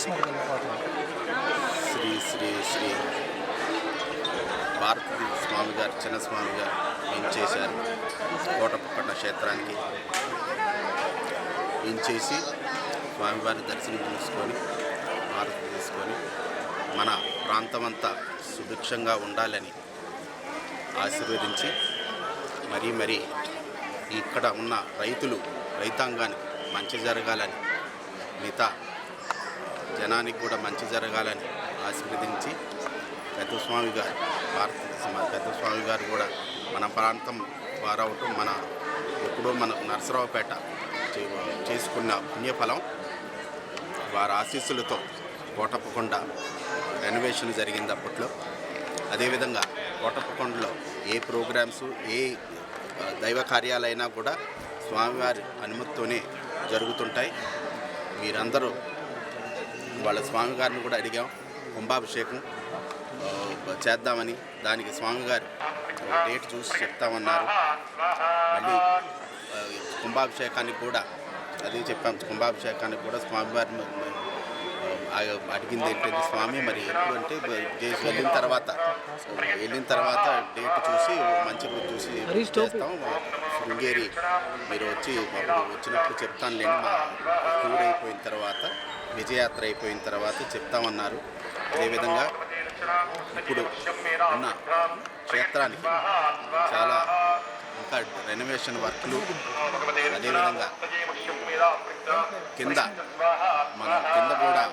శ్రీ శ్రీ శ్రీ భారతీ స్వామి గారు చిన్నస్వామి గారు ఏం చేశారు. కోటప్పకొండ క్షేత్రానికి ఏం చేసి స్వామివారి దర్శనం చేసుకొని భారతి తీసుకొని మన ప్రాంతమంతా సుభిక్షంగా ఉండాలని ఆశీర్వదించి మరీ ఇక్కడ ఉన్న రైతాంగానికి మంచి జరగాలని, మిగతా జనానికి కూడా మంచి జరగాలని ఆశీర్వదించి పెద్దస్వామి గారు పెద్దస్వామి గారు కూడా మన ప్రాంతం వారవటం ఎప్పుడో మన నరసరావుపేట చేసుకున్న పుణ్యఫలం. వారి ఆశీస్సులతో కోటప్పకొండ రెనోవేషన్ జరిగింది అప్పట్లో. అదేవిధంగా కోటప్పకొండలో ఏ ప్రోగ్రామ్స్, ఏ దైవ కార్యాలైనా కూడా స్వామివారి అనుమతితోనే జరుగుతుంటాయి. మీరందరూ వాళ్ళ స్వామివారిని కూడా అడిగాం, కుంభాభిషేకం చేద్దామని. దానికి స్వామివారు డేట్ చూసి చెప్తామన్నారు. మళ్ళీ కుంభాభిషేకానికి కూడా అదే చెప్పాం. కుంభాభిషేకానికి కూడా స్వామివారిని అడిగింది ఏంటంటే, స్వామి మరి ఎప్పుడు అంటే వెళ్ళిన తర్వాత డేట్ చూసి మంచి రోజు చూసి చేస్తాం. శృంగేరి మీరు వచ్చినప్పుడు చెప్తానులేండి, మా టూర్ అయిపోయిన తర్వాత, విజయయాత్ర అయిపోయిన తర్వాత చెప్తామన్నారు. అదేవిధంగా ఇప్పుడు ఉన్న క్షేత్రానికి చాలా ఇంకా రెనోవేషన్ వర్క్లు, అదేవిధంగా కింద కూడా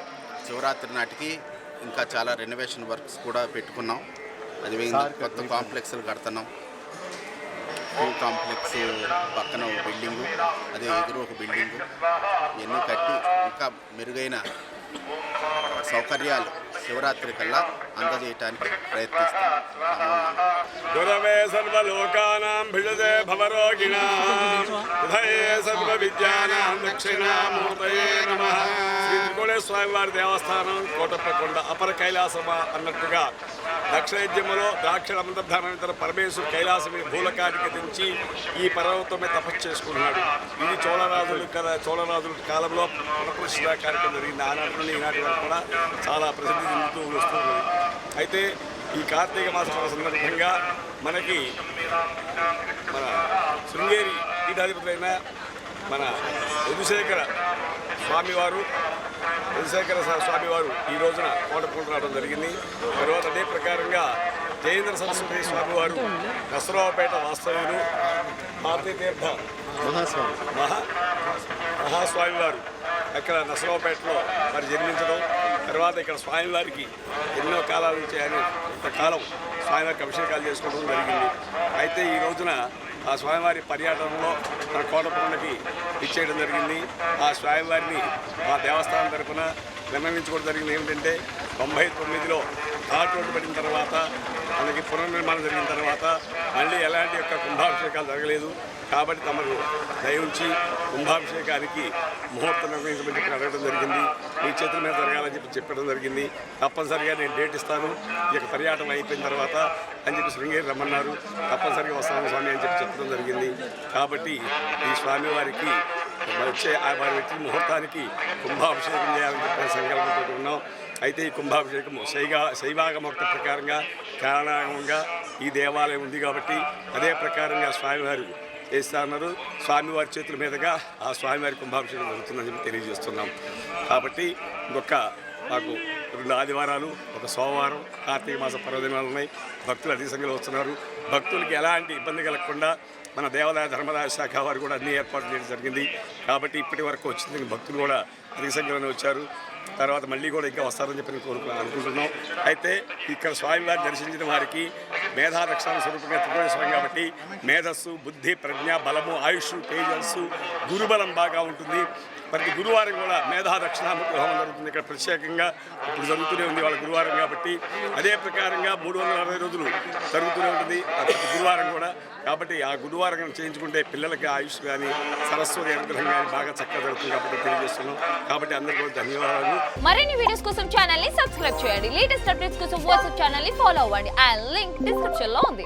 శివరాత్రి నాటికి ఇంకా చాలా రెనోవేషన్ వర్క్స్ కూడా పెట్టుకున్నాం. అదేవిధంగా కొత్త కాంప్లెక్స్లు కడుతున్నాం. కాంప్లెక్స్ పక్కన ఒక బిల్డింగు, అదే ఎదురు ఒక బిల్డింగు, ఇవన్నీ కట్టి ఇంకా మెరుగైన సౌకర్యాలు శివరాత్రి కల్లా అందజేయటానికి ప్రయత్నిస్తాం. గురవే సర్వలోకానాం భిషజే భవరోగిణాం ఉదయే సర్వ విద్యానాం దక్షిణామూర్తయే నమః. శ్రీ త్రికోణేశ్వర స్వామివారి దేవస్థానం కోటప్పకొండ అపర కైలాసమా అన్నట్టుగా దక్షిణేద్యములో ద్రాక్షమంతర్ధానంతర పరమేశ్వరు కైలాసం భూలకాటికి దించి ఈ పర్వతం మీద తపస్సు చేసుకుంటున్నాడు. ఇది చోళరాజుల కాలంలో పునఃప్రతిష్ఠ కార్యక్రమం జరిగింది. ఆనాటి నుండి ఈనాటి వరకు కూడా చాలా ప్రసిద్ధి చెందుతూ వస్తుంది. అయితే ఈ కార్తీక మాసం సందర్భంగా మనకి మన శృంగేరి పీఠాధిపతులైన మన యదుశేఖర స్వామివారు ఈ రోజున కోటప్పకొండ రావడం జరిగింది. తర్వాత అదే ప్రకారంగా జయేంద్ర సరస్వతి స్వామివారు నరసరావుపేట వాస్తవ్యులు భారతీతీర్థ మహాస్వామివారు అక్కడ నరసరావుపేటలో మరి జన్మించడం, తర్వాత ఇక్కడ స్వామివారికి ఎన్నో కాలాల నుంచి ఆయన ఇంతకాలం స్వామివారికి అభిషేకాలు చేసుకోవడం జరిగింది. అయితే ఈ రోజున ఆ స్వామివారి పర్యటనలో మన కోటప్పకొండకి ఇచ్చేయడం జరిగింది. ఆ స్వామివారిని ఆ దేవస్థానం తరఫున నిర్ణయించుకోవడం జరిగింది. ఏమిటంటే 99లో ఘాట్ రోడ్డు పడిన తర్వాత, మనకి పునర్నిర్మాణం జరిగిన తర్వాత మళ్ళీ ఎలాంటి యొక్క కుంభాభిషేకాలు జరగలేదు. కాబట్టి తమరు దయించి కుంభాభిషేకానికి ముహూర్తం నిర్వహించమని చెప్పి అడగడం జరిగింది. మీ చేతుల మీద జరగాలని చెప్పడం జరిగింది. తప్పనిసరిగా నేను డేట్ ఇస్తాను, ఈ యొక్క పర్యటన అయిపోయిన తర్వాత అని చెప్పి శృంగేరి రమ్మన్నారు. తప్పనిసరిగా వస్తాను స్వామి అని చెప్పడం జరిగింది. కాబట్టి ఈ స్వామివారికి వచ్చే వారి వ్యక్తి ముహూర్తానికి కుంభాభిషేకం చేయాలని చెప్పిన సంకల్పంతో ఉన్నాం. అయితే ఈ కుంభాభిషేకం శైవాగమోక్త ప్రకారంగా కారణంగా ఈ దేవాలయం ఉంది కాబట్టి అదే ప్రకారంగా స్వామివారు చేస్తా ఉన్నారు. స్వామివారి చేతుల మీదుగా ఆ స్వామివారి కుంభాభిషేకం జరుగుతుందని చెప్పి తెలియజేస్తున్నాం. కాబట్టి మాకు 2 ఆదివారాలు, ఒక సోమవారం కార్తీక మాస పర్వదినాలు ఉన్నాయి. భక్తులు అధిక సంఖ్యలో వస్తున్నారు. భక్తులకి ఎలాంటి ఇబ్బంది కలగకుండా మన దేవాదాయ ధర్మదాయ శాఖ వారు కూడా అన్ని ఏర్పాట్లు చేయడం జరిగింది. కాబట్టి ఇప్పటి వరకు వచ్చిన భక్తులు కూడా అధిక సంఖ్యలోనే వచ్చారు. తర్వాత మళ్ళీ కూడా ఇంకా వస్తారని చెప్పి అనుకుంటున్నాం. అయితే ఇక్కడ స్వామివారిని దర్శించిన వారికి మేధా రక్షణ స్వరూపంగా త్రికోణేశ్వరం కాబట్టి మేధస్సు, బుద్ధి, ప్రజ్ఞ, బలము, ఆయుష్, తేజస్సు, గురుబలం బాగా ఉంటుంది. ప్రతి గురువారం కూడా మేధా దక్షిణామూర్తి హోమం జరుగుతుంది. ఇక్కడ ప్రత్యేకంగా ఇప్పుడు జరుగుతూనే ఉంది వాళ్ళ గురువారం కాబట్టి. అదే ప్రకారంగా 360 రోజులు జరుగుతూనే ఉంటుంది ప్రతి గురువారం కూడా. కాబట్టి ఆ గురువారం చేయించుకుంటే పిల్లలకి ఆయుష్ కానీ సరస్వతి అనుగ్రహం కానీ బాగా చక్కగా జరుగుతుంది కాబట్టి తెలియజేస్తున్నాం. కాబట్టి అందరికీ ధన్యవాదాలు. మరిన్ని వీడియోస్ కోసం ఛానల్ ని సబ్స్క్రైబ్ చేయండి. లేటెస్ట్ అప్డేట్స్ కోసం వాట్సాప్ ఛానల్ ని ఫాలో అవ్వండి. ఆ లింక్ డిస్క్రిప్షన్ లో ఉంది.